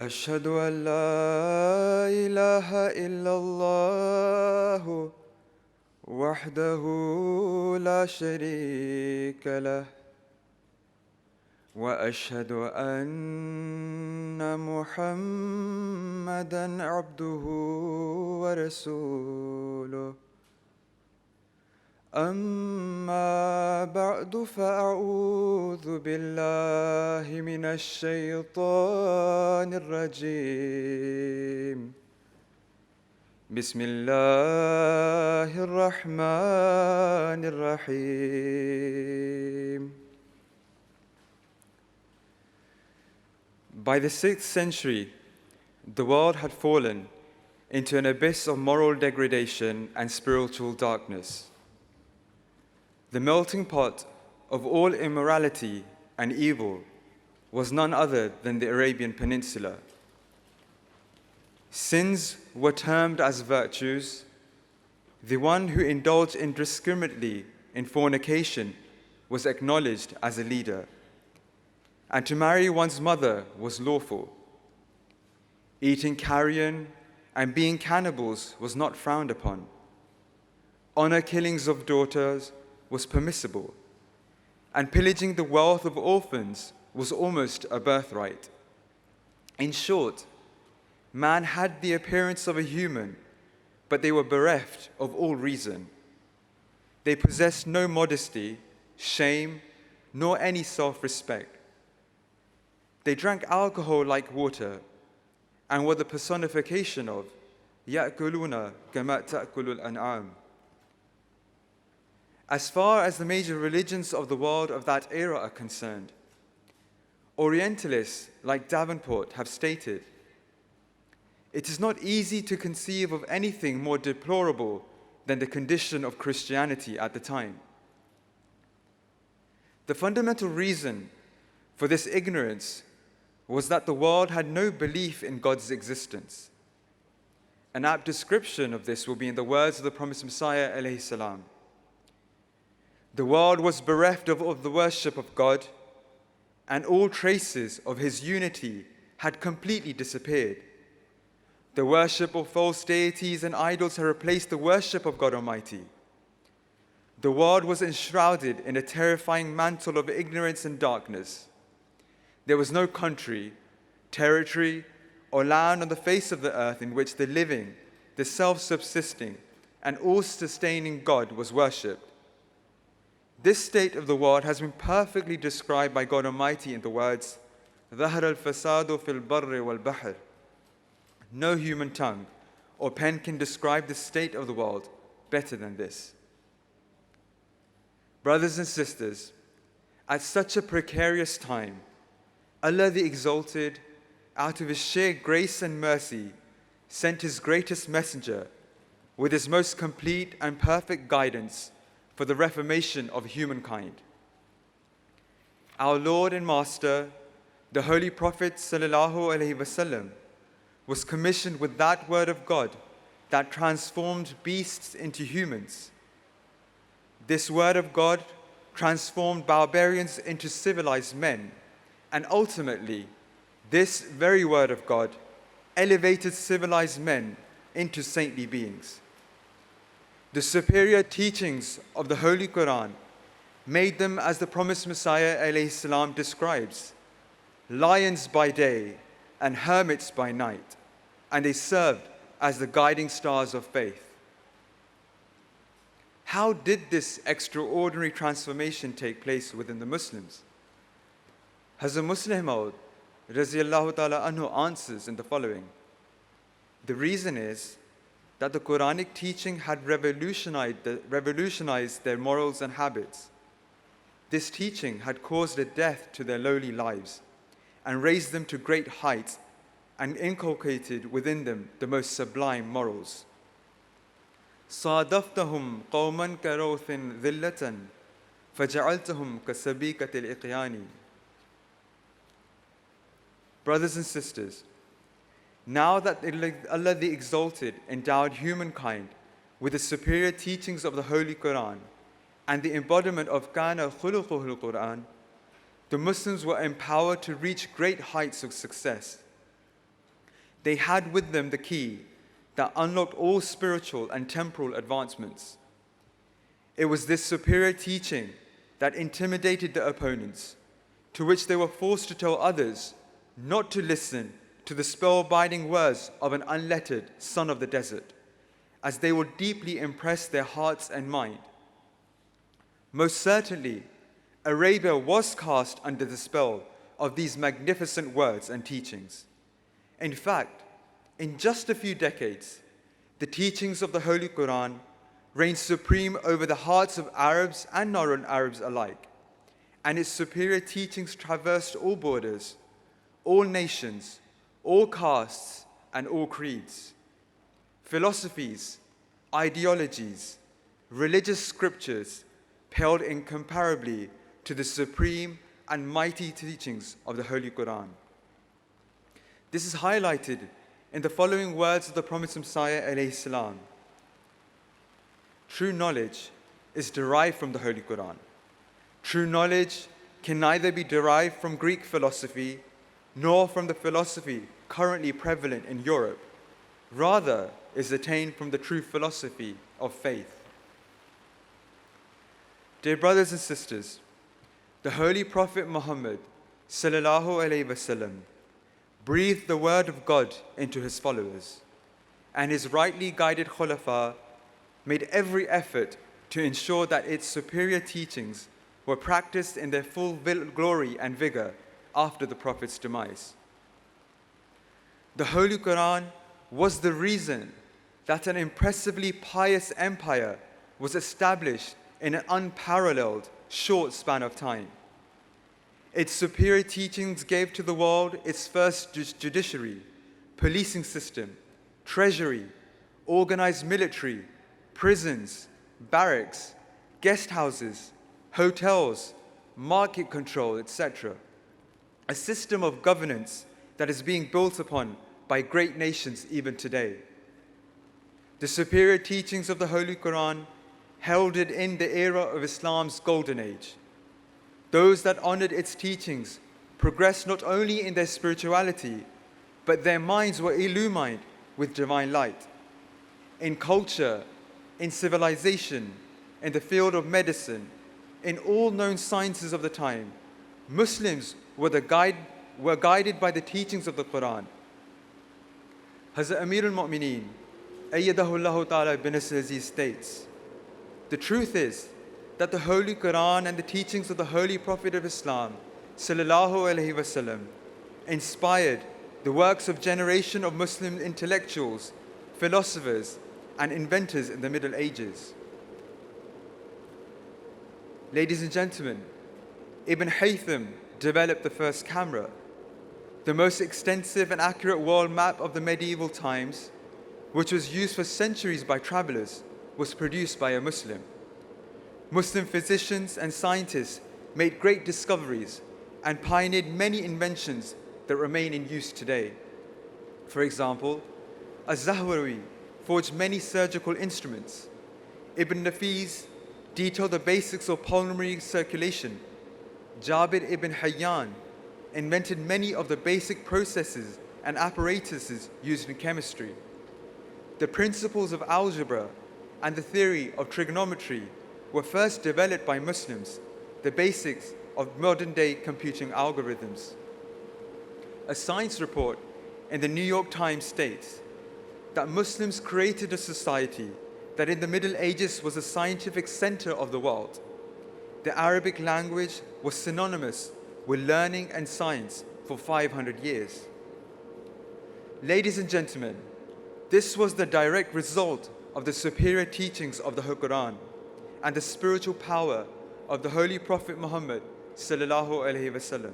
أشهد أن لا إله إلا الله وحده لا شريك له وأشهد أن محمدًا عبده ورسوله أما بعد فأعوذ بالله من الشيطان الرجيم بسم الله الرحمن الرحيم. By the 6th century, the world had fallen into an abyss of moral degradation and spiritual darkness. The melting pot of all immorality and evil was none other than the Arabian Peninsula. Sins were termed as virtues. The one who indulged indiscriminately in fornication was acknowledged as a leader, and to marry one's mother was lawful. Eating carrion and being cannibals was not frowned upon. Honor killings of daughters was permissible, and pillaging the wealth of orphans was almost a birthright. In short, man had the appearance of a human, but they were bereft of all reason. They possessed no modesty, shame, nor any self-respect. They drank alcohol like water, and were the personification of يَأْكُلُونَ كَمَا تَأْكُلُ الْأَنْعَامُ. As far as the major religions of the world of that era are concerned, Orientalists like Davenport have stated, "It is not easy to conceive of anything more deplorable than the condition of Christianity at the time." The fundamental reason for this ignorance was that the world had no belief in God's existence. An apt description of this will be in the words of the promised Messiah alayhi salam. The world was bereft of the worship of God, and all traces of his unity had completely disappeared. The worship of false deities and idols had replaced the worship of God Almighty. The world was enshrouded in a terrifying mantle of ignorance and darkness. There was no country, territory, or land on the face of the earth in which the living, the self-subsisting, and all-sustaining God was worshipped. This state of the world has been perfectly described by God Almighty in the words, ظَهَرَ الْفَسَادُ فِي الْبَرِّ وَالْبَحْرِ. No human tongue or pen can describe the state of the world better than this. Brothers and sisters, at such a precarious time, Allah the Exalted, out of His sheer grace and mercy, sent His greatest messenger with His most complete and perfect guidance for the reformation of humankind. Our Lord and Master, the Holy Prophet ﷺ, was commissioned with that word of God that transformed beasts into humans. This word of God transformed barbarians into civilized men, and ultimately, this very word of God elevated civilized men into saintly beings. The superior teachings of the Holy Quran made them, as the promised Messiah ﷺ describes, lions by day and hermits by night, and they served as the guiding stars of faith. How did this extraordinary transformation take place within the Muslims? Hazrat Muslim Maud Raziyallahu Ta'ala Anhu answers in the following. The reason is that the Quranic teaching had revolutionized their morals and habits. This teaching had caused a death to their lowly lives and raised them to great heights and inculcated within them the most sublime morals. صادفتهم قوما كروث ذلة فجعلتهم كسبيكة الإقيان. Brothers and sisters, now that Allah the Exalted endowed humankind with the superior teachings of the Holy Quran and the embodiment of Kana khuluquhul Quran, the Muslims were empowered to reach great heights of success. They had with them the key that unlocked all spiritual and temporal advancements. It was this superior teaching that intimidated the opponents, to which they were forced to tell others not to listen to the spellbinding words of an unlettered son of the desert, as they would deeply impress their hearts and mind. Most certainly, Arabia was cast under the spell of these magnificent words and teachings. In fact, in just a few decades, the teachings of the Holy Quran reigned supreme over the hearts of Arabs and non-Arabs alike, and its superior teachings traversed all borders, all nations, all castes, and all creeds. Philosophies, ideologies, religious scriptures paled incomparably to the supreme and mighty teachings of the Holy Quran. This is highlighted in the following words of the Prophet Messiah alayhi salam. True knowledge is derived from the Holy Quran. True knowledge can neither be derived from Greek philosophy nor from the philosophy currently prevalent in Europe. Rather, is attained from the true philosophy of faith. Dear brothers and sisters, the Holy Prophet Muhammad sallallahu alaihi wasallam breathed the word of God into his followers, and his rightly guided Khulafa made every effort to ensure that its superior teachings were practiced in their full glory and vigor after the Prophet's demise. The Holy Quran was the reason that an impressively pious empire was established in an unparalleled short span of time. Its superior teachings gave to the world its first judiciary, policing system, treasury, organized military, prisons, barracks, guest houses, hotels, market control, etc. A system of governance that is being built upon by great nations even today. The superior teachings of the Holy Quran heralded in the era of Islam's golden age. Those that honored its teachings progressed not only in their spirituality, but their minds were illumined with divine light. In culture, in civilization, in the field of medicine, in all known sciences of the time, Muslims were guided by the teachings of the Quran. Hazrat Amir al-Mu'mineen, Ayyadahullahu ta'ala bin Aziz states, the truth is that the Holy Quran and the teachings of the Holy Prophet of Islam sallallahu alaihi wasallam inspired the works of generation of Muslim intellectuals, philosophers, and inventors in the Middle Ages. Ladies and gentlemen, Ibn Haytham developed the first camera. The most extensive and accurate world map of the medieval times, which was used for centuries by travelers, was produced by a Muslim. Muslim physicians and scientists made great discoveries and pioneered many inventions that remain in use today. For example, Az-Zahrawi forged many surgical instruments. Ibn Nafis detailed the basics of pulmonary circulation. Jabir ibn Hayyan invented many of the basic processes and apparatuses used in chemistry. The principles of algebra and the theory of trigonometry were first developed by Muslims, the basics of modern-day computing algorithms. A science report in the New York Times states that Muslims created a society that in the Middle Ages was a scientific center of the world. The Arabic language was synonymous with learning and science for 500 years. Ladies and gentlemen, this was the direct result of the superior teachings of the Quran and the spiritual power of the Holy Prophet Muhammad sallallahu alaihi wasallam.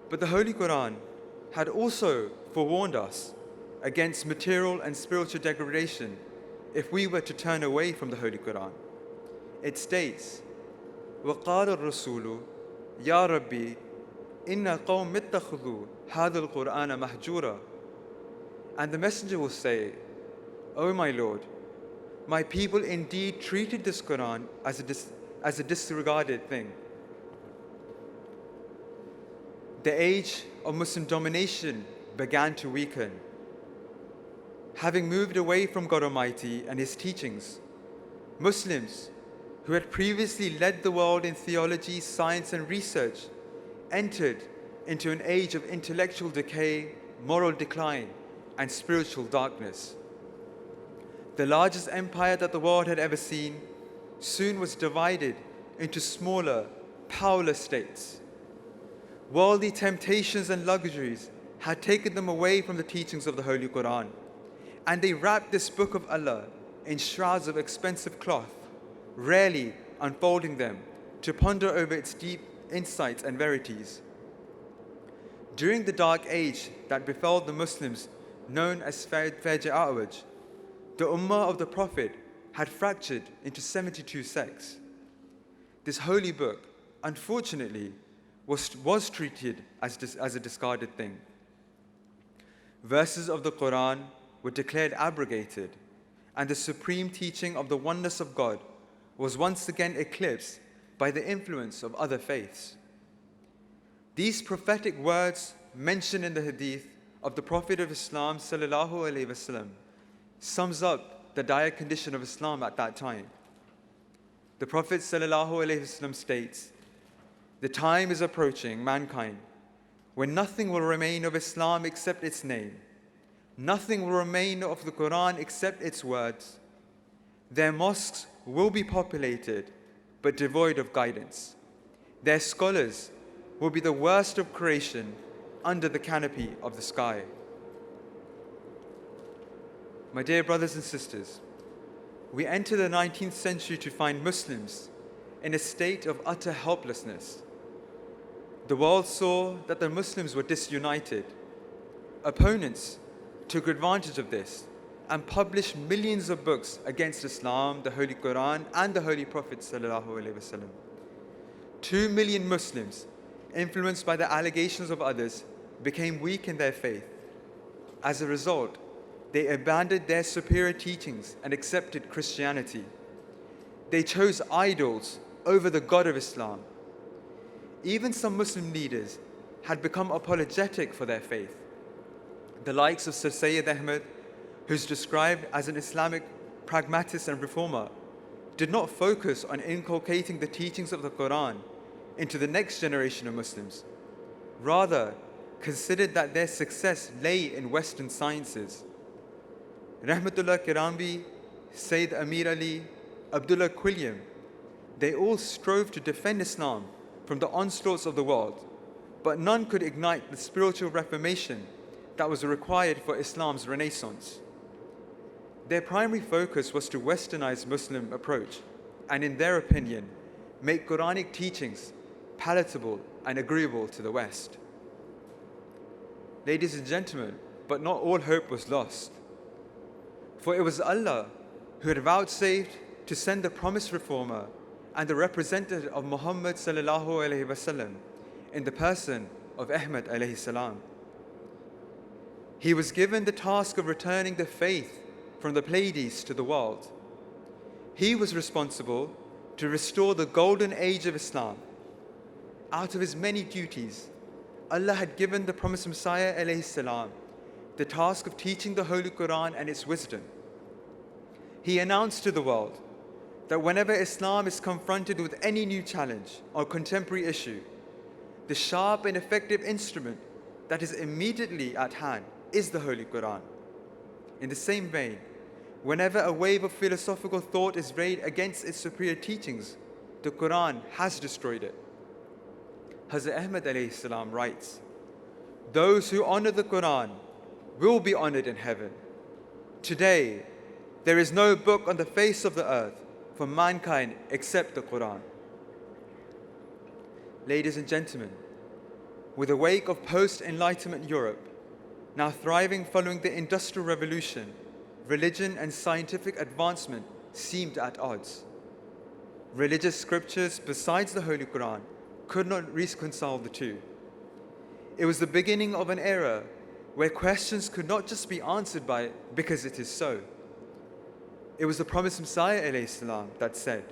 But the Holy Quran had also forewarned us against material and spiritual degradation if we were to turn away from the Holy Quran. It states, وَقَالَ الرَّسُولُ يَا رَبِّي إِنَّ قَوْمِ اتَّخَذُوا هَذَا الْقُرْآنَ مَهْجُورًا. And the messenger will say, O my Lord, my people indeed treated this Quran as a disregarded thing. The age of Muslim domination began to weaken. Having moved away from God Almighty and His teachings, Muslims who had previously led the world in theology, science, and research entered into an age of intellectual decay, moral decline, and spiritual darkness. The largest empire that the world had ever seen soon was divided into smaller, powerless states. Worldly temptations and luxuries had taken them away from the teachings of the Holy Quran, and they wrapped this book of Allah in shrouds of expensive cloth, rarely unfolding them to ponder over its deep insights and verities. During the dark age that befell the Muslims, known as Fajr, the Ummah of the Prophet had fractured into 72 sects. This holy book, unfortunately, was treated as a discarded thing. Verses of the Quran were declared abrogated, and the supreme teaching of the oneness of God was once again eclipsed by the influence of other faiths. These prophetic words mentioned in the hadith of the Prophet of Islam sallallahu alaihi wasallam sums up the dire condition of Islam at that time. The Prophet sallallahu alaihi wasallam states, "The time is approaching mankind when nothing will remain of Islam except its name. Nothing will remain of the Quran except its words. Their mosques will be populated but devoid of guidance. Their scholars will be the worst of creation under the canopy of the sky." My dear brothers and sisters, we enter the 19th century to find Muslims in a state of utter helplessness. The world saw that the Muslims were disunited. Opponents took advantage of this and published millions of books against Islam, the Holy Quran, and the Holy Prophet sallallahu alaihi wasallam. 2 million Muslims, influenced by the allegations of others, became weak in their faith. As a result, they abandoned their superior teachings and accepted Christianity. They chose idols over the God of Islam. Even some Muslim leaders had become apologetic for their faith. The likes of Sir Sayyid Ahmad, who's described as an Islamic pragmatist and reformer, did not focus on inculcating the teachings of the Quran into the next generation of Muslims. Rather, considered that their success lay in Western sciences. Rahmatullah Kirambi, Sayyid Amir Ali, Abdullah Quilliam, they all strove to defend Islam from the onslaughts of the world, but none could ignite the spiritual reformation that was required for Islam's renaissance. Their primary focus was to westernize Muslim approach and, in their opinion, make Quranic teachings palatable and agreeable to the West. Ladies and gentlemen, but not all hope was lost. For it was Allah who had vouchsafed to send the promised reformer and the representative of Muhammad sallallahu alaihi wasallam in the person of Ahmad alayhi salam. He was given the task of returning the faith from the Pleiades to the world. He was responsible to restore the golden age of Islam. Out of his many duties, Allah had given the promised Messiah alayhi salam the task of teaching the Holy Quran and its wisdom. He announced to the world that whenever Islam is confronted with any new challenge or contemporary issue, the sharp and effective instrument that is immediately at hand is the Holy Quran. In the same vein, whenever a wave of philosophical thought is raised against its superior teachings, the Quran has destroyed it. Hazrat Ahmad alayhi salam writes, "Those who honor the Quran will be honored in heaven. Today, there is no book on the face of the earth for mankind except the Quran." Ladies and gentlemen, with the wake of post-Enlightenment Europe, now thriving following the Industrial Revolution, religion and scientific advancement seemed at odds. Religious scriptures besides the Holy Quran could not reconcile the two. It was the beginning of an era where questions could not just be answered by because it is so. It was the promised Messiah alayhi salam that said,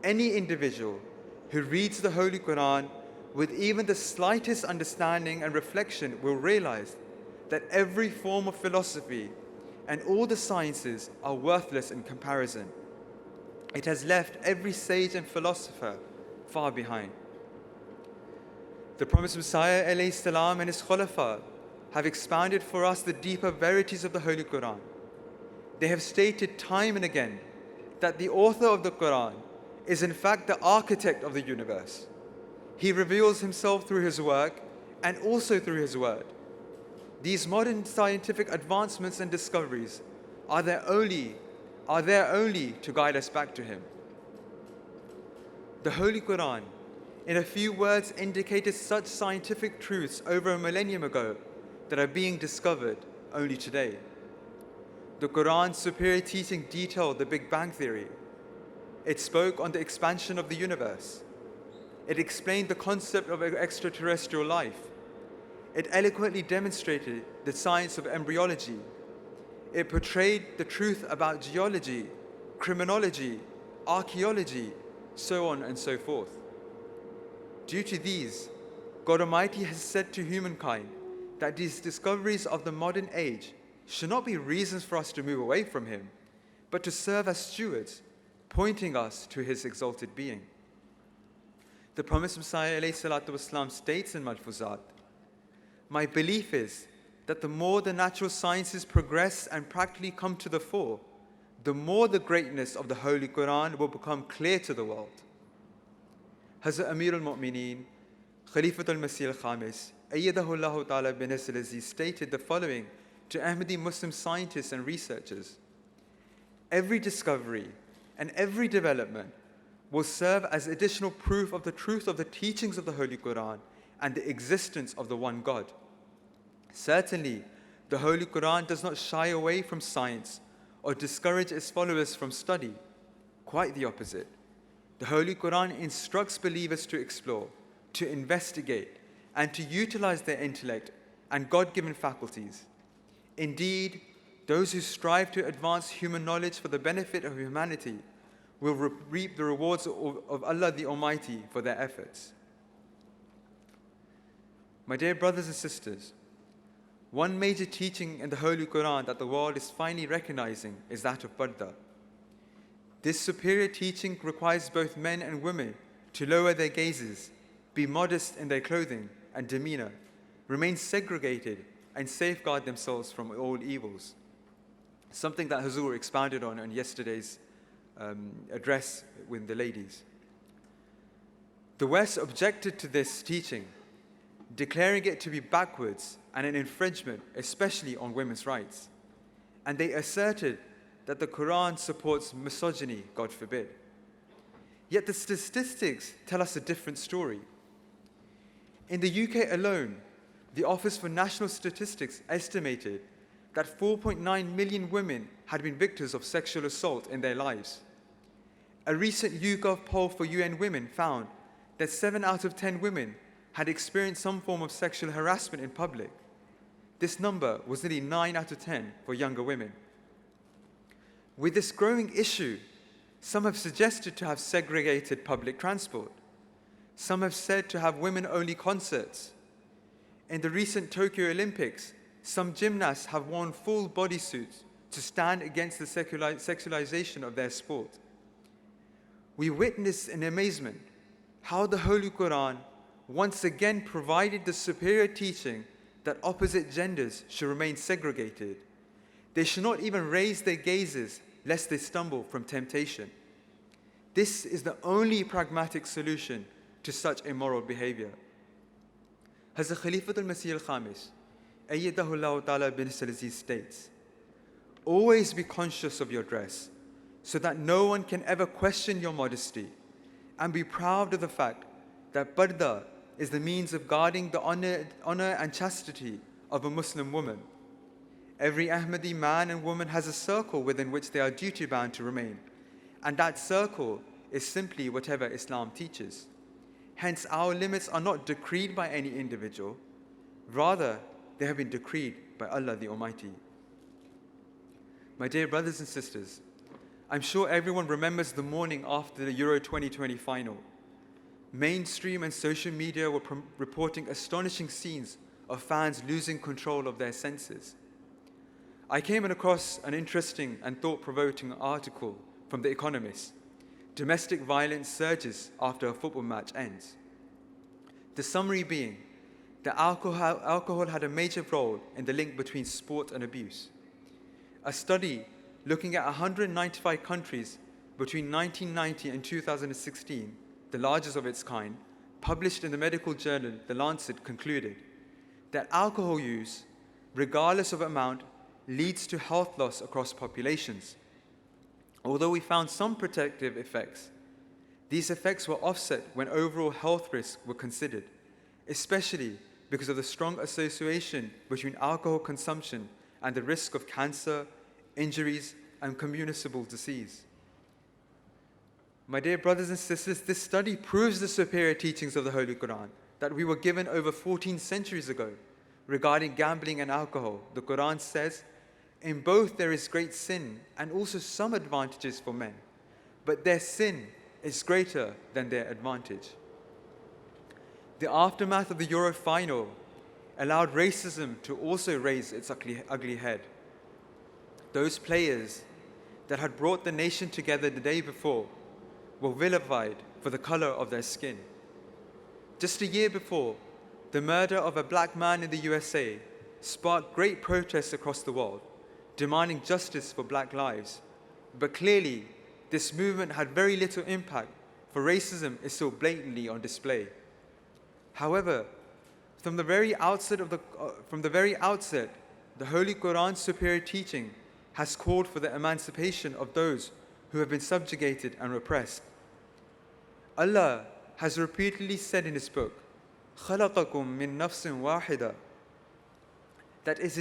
"Any individual who reads the Holy Quran with even the slightest understanding and reflection will realize that every form of philosophy and all the sciences are worthless in comparison. It has left every sage and philosopher far behind. The promised Messiah alayhi salam and his Khulafa have expounded for us the deeper verities of the Holy Quran. They have stated time and again that the author of the Quran is in fact the architect of the universe. He reveals himself through his work and also through his word. These modern scientific advancements and discoveries are there only to guide us back to him. The Holy Quran, in a few words, indicated such scientific truths over a millennium ago that are being discovered only today. The Quran's superior teaching detailed the Big Bang Theory. It spoke on the expansion of the universe. It explained the concept of extraterrestrial life. It eloquently demonstrated the science of embryology. It portrayed the truth about geology, criminology, archaeology, so on and so forth. Due to these, God Almighty has said to humankind that these discoveries of the modern age should not be reasons for us to move away from Him, but to serve as stewards, pointing us to His exalted being. The promised Messiah ﷺ states in Malfuzat, "My belief is that the more the natural sciences progress and practically come to the fore, the more the greatness of the Holy Quran will become clear to the world." Hazrat Amir al-Mu'mineen, Khalifatul Masih al-Khamis, Ayyadahullah Ta'ala bin Nasir al-Aziz stated the following to Ahmadi Muslim scientists and researchers: "Every discovery and every development will serve as additional proof of the truth of the teachings of the Holy Quran and the existence of the one God. Certainly, the Holy Quran does not shy away from science or discourage its followers from study. Quite the opposite. The Holy Quran instructs believers to explore, to investigate, and to utilize their intellect and God-given faculties. Indeed, those who strive to advance human knowledge for the benefit of humanity will reap the rewards of Allah the Almighty for their efforts." My dear brothers and sisters, one major teaching in the Holy Quran that the world is finally recognizing is that of Parda. This superior teaching requires both men and women to lower their gazes, be modest in their clothing and demeanor, remain segregated, and safeguard themselves from all evils. Something that Hazur expounded on yesterday's address with the ladies. The West objected to this teaching, declaring it to be backwards and an infringement, especially on women's rights. And they asserted that the Quran supports misogyny, God forbid. Yet the statistics tell us a different story. In the UK alone, the Office for National Statistics estimated that 4.9 million women had been victims of sexual assault in their lives. A recent YouGov poll for UN Women found that 7 out of 10 women had experienced some form of sexual harassment in public. This number was nearly 9 out of 10 for younger women. With this growing issue, some have suggested to have segregated public transport. Some have said to have women-only concerts. In the recent Tokyo Olympics, some gymnasts have worn full bodysuits to stand against the sexualization of their sport. We witness in amazement how the Holy Quran once again provided the superior teaching that opposite genders should remain segregated. They should not even raise their gazes lest they stumble from temptation. This is the only pragmatic solution to such immoral behavior. Hazrat Khalifatul Masih al-Khamis, Ayyadahullah Ta'ala bin Nasir al-Aziz states, "Always be conscious of your dress, so that no one can ever question your modesty, and be proud of the fact that Parda is the means of guarding the honor and chastity of a Muslim woman. Every Ahmadi man and woman has a circle within which they are duty-bound to remain, and that circle is simply whatever Islam teaches. Hence, our limits are not decreed by any individual, rather they have been decreed by Allah the Almighty." My dear brothers and sisters, I'm sure everyone remembers the morning after the Euro 2020 final. Mainstream and social media were reporting astonishing scenes of fans losing control of their senses. I came across an interesting and thought-provoking article from The Economist. Domestic violence surges after a football match ends. The summary being that alcohol had a major role in the link between sport and abuse. A study looking at 195 countries between 1990 and 2016, the largest of its kind, published in the medical journal The Lancet, concluded that alcohol use, regardless of amount, leads to health loss across populations. Although we found some protective effects, these effects were offset when overall health risks were considered, especially because of the strong association between alcohol consumption and the risk of cancer, injuries, and communicable disease. My dear brothers and sisters, this study proves the superior teachings of the Holy Quran that we were given over 14 centuries ago regarding gambling and alcohol. The Quran says, "In both there is great sin and also some advantages for men, but their sin is greater than their advantage." The aftermath of the Euro final allowed racism to also raise its ugly head. Those players that had brought the nation together the day before were vilified for the color of their skin. Just a year before, the murder of a black man in the USA sparked great protests across the world, demanding justice for black lives. But clearly, this movement had very little impact, for racism is still blatantly on display. However, from the very outset, the Holy Quran's superior teaching has called for the emancipation of those who have been subjugated and repressed. Allah has repeatedly said in His book, خَلَقَكُم مِّن نَفْسٍ وَاحِدَةٍ, that it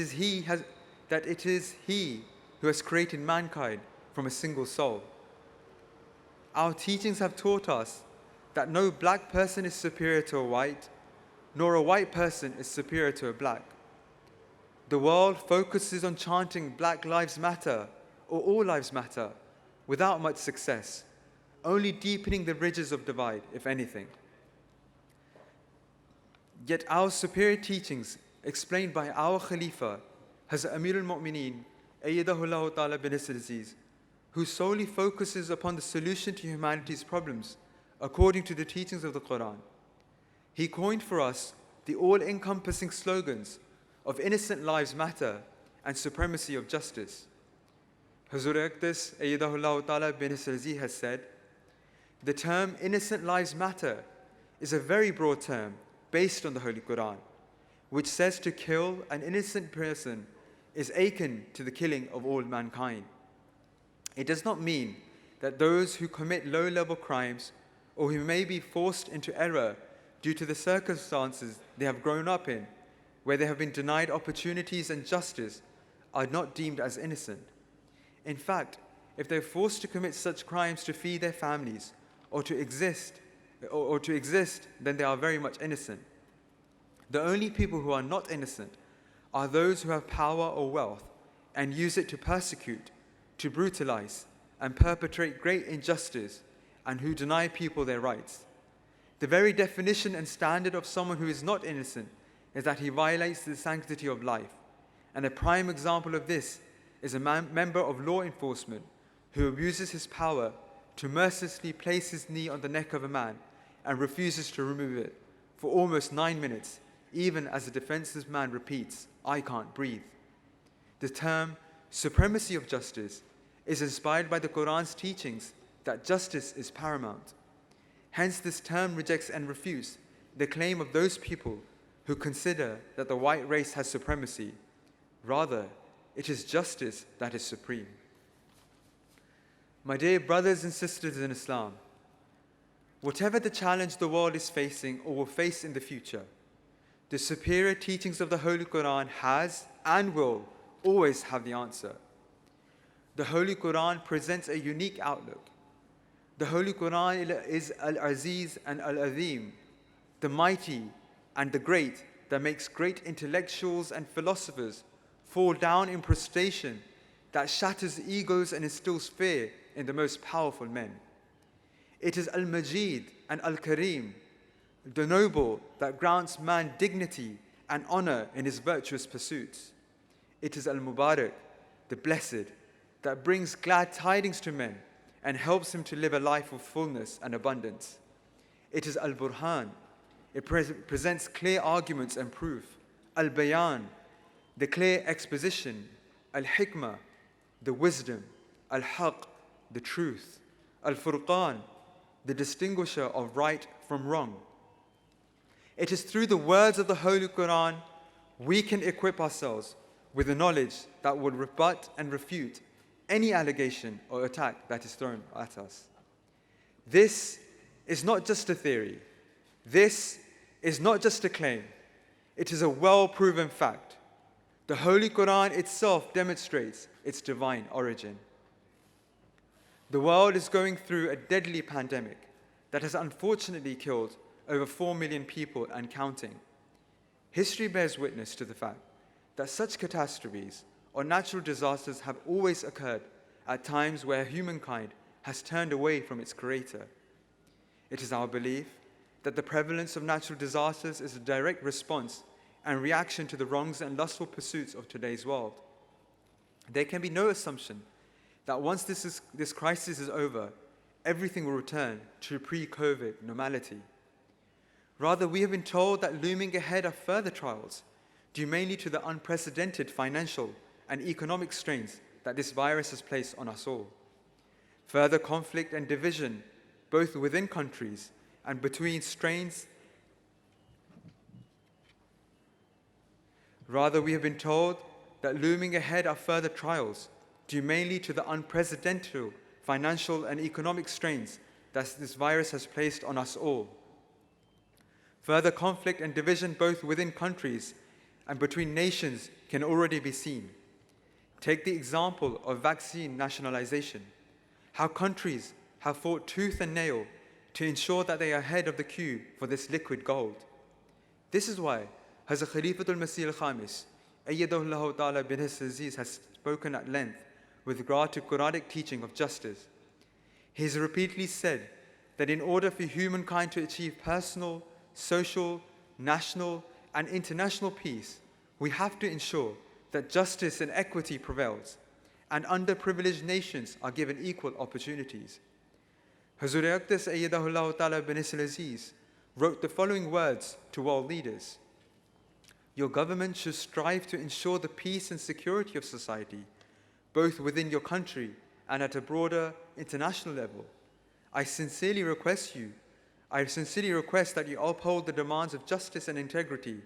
is He who has created mankind from a single soul. Our teachings have taught us that no black person is superior to a white, nor a white person is superior to a black. The world focuses on chanting Black Lives Matter or All Lives Matter without much success, only deepening the ridges of divide, if anything. Yet our superior teachings, explained by our Khalifa, Hazrat Amir al-Mu'mineen, Ayyadahullah Ta'ala bin Aziz, who solely focuses upon the solution to humanity's problems according to the teachings of the Quran. He coined for us the all-encompassing slogans of innocent lives matter and supremacy of justice. Hazrat Quddus, Ayyadahullah Ta'ala bin Aziz has said, the term innocent lives matter is a very broad term based on the Holy Quran, which says to kill an innocent person is akin to the killing of all mankind. It does not mean that those who commit low-level crimes or who may be forced into error due to the circumstances they have grown up in, where they have been denied opportunities and justice, are not deemed as innocent. In fact, if they are forced to commit such crimes to feed their families or to exist, then they are very much innocent. The only people who are not innocent are those who have power or wealth and use it to persecute, to brutalize, and perpetrate great injustice, and who deny people their rights. The very definition and standard of someone who is not innocent is that he violates the sanctity of life. And a prime example of this is a member of law enforcement who abuses his power to mercilessly place his knee on the neck of a man and refuses to remove it for almost 9 minutes, even as the defenseless man repeats, "I can't breathe." The term supremacy of justice is inspired by the Quran's teachings that justice is paramount. Hence, this term rejects and refutes the claim of those people who consider that the white race has supremacy. Rather, it is justice that is supreme. My dear brothers and sisters in Islam, whatever the challenge the world is facing or will face in the future, the superior teachings of the Holy Quran has and will always have the answer. The Holy Quran presents a unique outlook. The Holy Quran is Al-Aziz and Al-Azim, the mighty and the great, that makes great intellectuals and philosophers fall down in prostration, that shatters egos and instills fear in the most powerful men. It is Al-Majid and Al-Karim, the noble, that grants man dignity and honor in his virtuous pursuits. It is Al-Mubarak, the blessed, that brings glad tidings to men and helps him to live a life of fullness and abundance. It is Al-Burhan. It presents clear arguments and proof. Al-Bayan, the clear exposition. Al-Hikmah, the wisdom. Al-Haq, the truth. Al-Furqan, the distinguisher of right from wrong. It is through the words of the Holy Quran we can equip ourselves with the knowledge that will rebut and refute any allegation or attack that is thrown at us. This is not just a theory. This is not just a claim. It is a well-proven fact. The Holy Quran itself demonstrates its divine origin. The world is going through a deadly pandemic that has unfortunately killed over 4 million people and counting. History bears witness to the fact that such catastrophes or natural disasters have always occurred at times where humankind has turned away from its Creator. It is our belief that the prevalence of natural disasters is a direct response and reaction to the wrongs and lustful pursuits of today's world. There can be no assumption that once this crisis is over, everything will return to pre-COVID normality. Rather, we have been told that looming ahead are further trials, due mainly to the unprecedented financial and economic strains that this virus has placed on us all. Further conflict and division, both within countries and between strains. Rather, we have been told that looming ahead are further trials, due mainly to the unprecedented financial and economic strains that this virus has placed on us all. Further conflict and division both within countries and between nations can already be seen. Take the example of vaccine nationalization, how countries have fought tooth and nail to ensure that they are ahead of the queue for this liquid gold. This is why Hazrat Khalifatul Masih al-Khamis, Ayyadahullah Ta'ala bin His Aziz, has spoken at length with regard to Quranic teaching of justice. He has repeatedly said that in order for humankind to achieve personal, social, national, and international peace, we have to ensure that justice and equity prevails, and underprivileged nations are given equal opportunities. Hazrat Aqdas Ayyadahullah Ta'ala bin His Aziz wrote the following words to world leaders: "Your government should strive to ensure the peace and security of society, both within your country and at a broader international level. I sincerely request that you uphold the demands of justice and integrity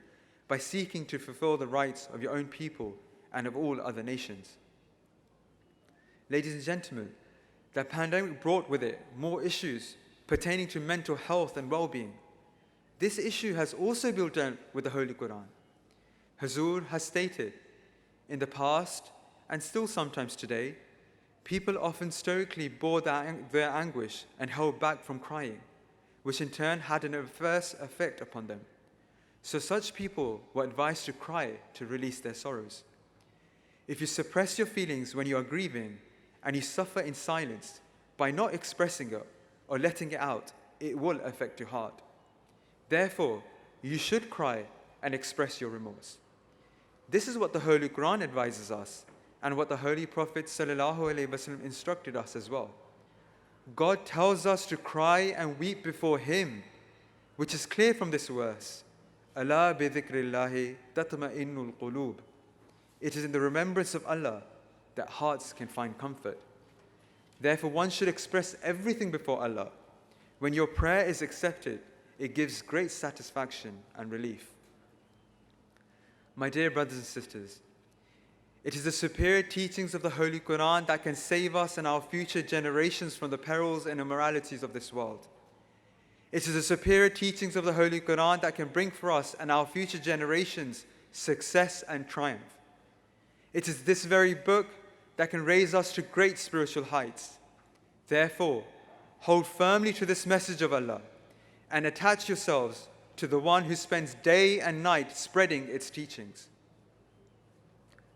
by seeking to fulfill the rights of your own people and of all other nations." Ladies and gentlemen, the pandemic brought with it more issues pertaining to mental health and well-being. This issue has also been dealt with the Holy Quran. Hazur has stated, in the past, and still sometimes today, people often stoically bore their anguish and held back from crying, which in turn had an adverse effect upon them. So such people were advised to cry to release their sorrows. If you suppress your feelings when you are grieving and you suffer in silence, by not expressing it or letting it out, it will affect your heart. Therefore, you should cry and express your remorse. This is what the Holy Quran advises us, and what the Holy Prophet ﷺ instructed us as well. God tells us to cry and weep before Him, which is clear from this verse. Ala bi dhikrillahi tatma'innul qulub. It is in the remembrance of Allah that hearts can find comfort. Therefore, one should express everything before Allah. When your prayer is accepted, it gives great satisfaction and relief. My dear brothers and sisters, it is the superior teachings of the Holy Quran that can save us and our future generations from the perils and immoralities of this world. It is the superior teachings of the Holy Quran that can bring for us and our future generations success and triumph. It is this very book that can raise us to great spiritual heights. Therefore, hold firmly to this message of Allah and attach yourselves to the one who spends day and night spreading its teachings.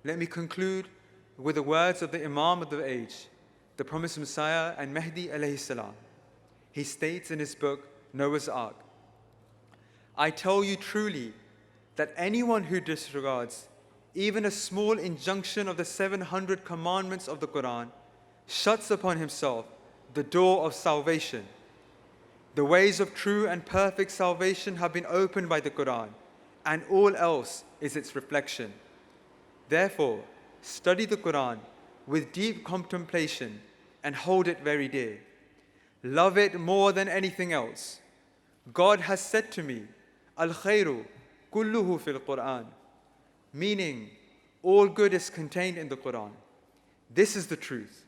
Let me conclude with the words of the Imam of the age, the promised Messiah and Mahdi alayhi salam. He states in his book, Noah's Ark, "I tell you truly that anyone who disregards even a small injunction of the 700 commandments of the Quran shuts upon himself the door of salvation. The ways of true and perfect salvation have been opened by the Quran, and all else is its reflection. Therefore, study the Quran with deep contemplation and hold it very dear. Love it more than anything else. God has said to me, Al-khayru kulluhu fil Quran, meaning all good is contained in the Quran. This is the truth.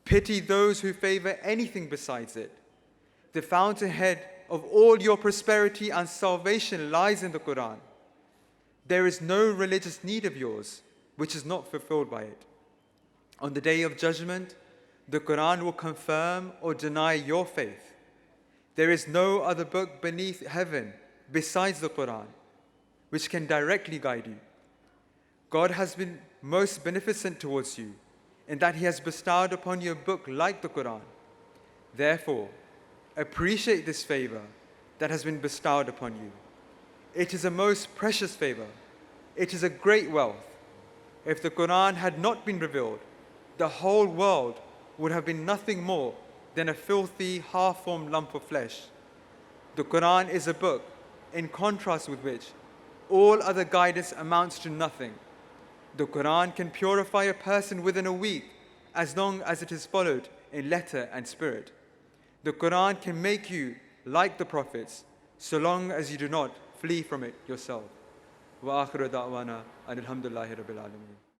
Pity those who favor anything besides it. The fountainhead of all your prosperity and salvation lies in the Quran. There is no religious need of yours which is not fulfilled by it. On the day of judgment, the Quran will confirm or deny your faith. There is no other book beneath heaven besides the Quran which can directly guide you. God has been most beneficent towards you in that He has bestowed upon you a book like the Quran. Therefore, appreciate this favor that has been bestowed upon you. It is a most precious favor. It is a great wealth. If the Quran had not been revealed, the whole world would have been nothing more than a filthy, half-formed lump of flesh. The Quran is a book in contrast with which all other guidance amounts to nothing. The Quran can purify a person within a week as long as it is followed in letter and spirit. The Quran can make you like the prophets so long as you do not flee from it yourself. Wa akhiru da'wana alhamdulillahi rabbil alameen.